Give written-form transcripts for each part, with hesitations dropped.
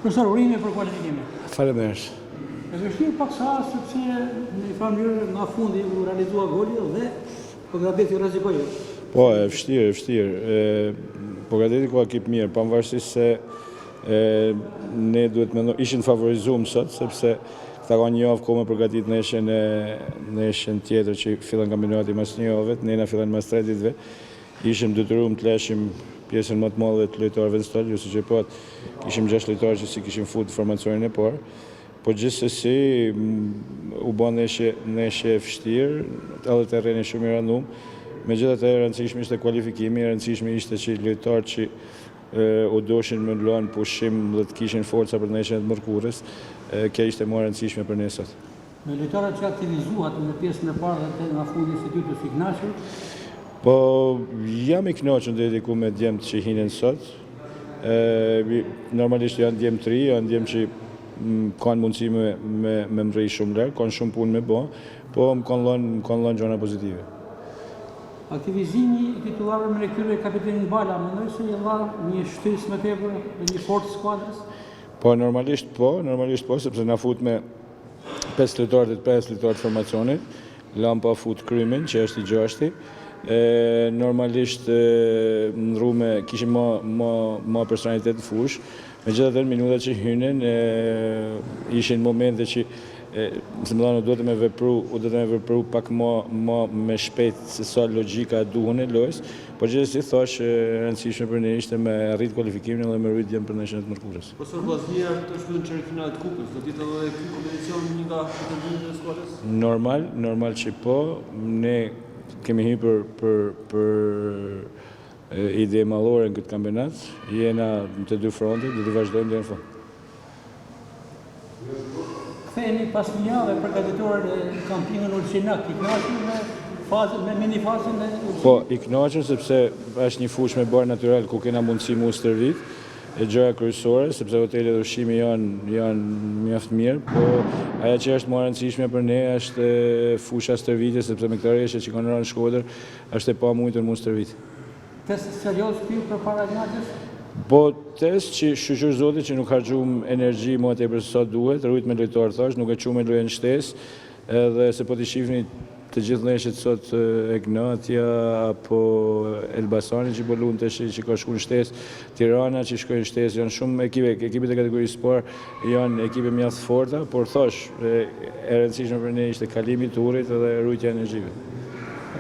Profesor, urime për kualifikimin. Faleminderit. Është vështirë pak sa sepse në një farë mënyrë nga fundi u realizua goli dhe Pogradeti rrezikoi. Po, e vështirë. Pogradeti ka ekip mirë, pavarësisht se ne duhet mendoj ishin favorizuar sot sepse këta kanë një javë kohë përgatit në eshen tjetër që fillon kampionati mas një javë, ne na fillon mas 3 ditëve. Ishim detyruar të lëshim pjesën më të madhe të lojtarëve në stadion, si që po kishim 6 lojtarë që si kishim futur formacionin e parë. Po gjithsesi u bën neshe vështirë, edhe terreni shumë i rëndum. Megjithatë e rëndësishme ishte kualifikimi, e rëndësishme ishte që lojtarët që u doshin me luan pushim dhe të kishin forca për neshen e të mërkurës, kjo ishte më rëndësishme për ne sot. Me lojtarët që aktivizuat në pjesën e parë dhe nga fundi institutit i kënaqur? Po jam i kënaqur deri diku me djemtë që hinin sot. Normalisht janë djemë 3, janë djemë që kanë mundësi me mrij shumë lërë, kanë shumë punë me bo, po më kanë lënë gjona pozitive. Aktivizimi i titullarëve me lektyre e kapitenin Bala, mendoj se i dha një shtesë më tepër dhe një forcë skuadrës? Po, normalisht po, sepse na fut me 5 lojtarë të formacionit, lam pa fut Krymin, që është i 6-ti. Normalisht në rrume kishim ma personalitet të fush, me gjitha dhe në minutat që hynin, ishin momente që se më dhanë, duhet me vepru pak ma me shpejt se sa logjika duhen e lojës, po gjithsesi thash rëndësishme për ne ishte me arrit kualifikimin dhe me rrit djemë për neshen e të mërkurës. Profesor, Vllaznia të shpytën çerifinalet të kupës, do t'jetë edhe ky kompeticion një nga pretendimet e skuadrës? Normal që po, ne kemi hyrë për ide mallore në këtë kampionat, jena të dy fronte, do të vazhdojmë deri në fund. Ktheheni pas një jave përgatitor në kampionën Ulçinak, i kënaqur me mini fazën e Po, i kënaqur sepse është një fushë me barë natyral ku kena mundësi mu stërvit, e gjëja kryesore, sepse hotelet dhe ushqimi janë mjaft mirë, po aja që është më rëndësishme për ne është fusha stërvitje, sepse me këtë rreshe që kanë rënë Shkodër, është e pa mujtër mu stërvit. Test serios këtu për para gnaqës? Po, test që shqyqër zoti që nuk harxhum energji më tepër se sa duhet, rujt me lojtarë thash, nuk e qumë lojën shtesë, edhe se po t'i shifni të gjithë neshet sot Egnatja apo Elbasani që po luante që ka shku në shtesë, Tirana që shkojnë në shtesë, janë shumë ekipet e kategorisë parë janë ekipe mjaft forta, por thash, e rëndësishme për ne ishte kalimi i turit edhe rujtja e energjive.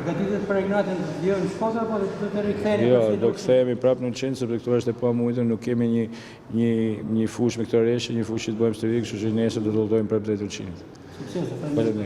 Përgatitet për Egnatin jo në Shkodër, apo do të riktheheni? Jo, do kthehemi prapë në Ulçin, sepse këtu është e pamujtur, nuk kemi një fushë me këtë rreshe, një fushë që të bëjmë stërvik, kështu që nesër do të lutojmë prapë drejt Ulçinit. Sukses.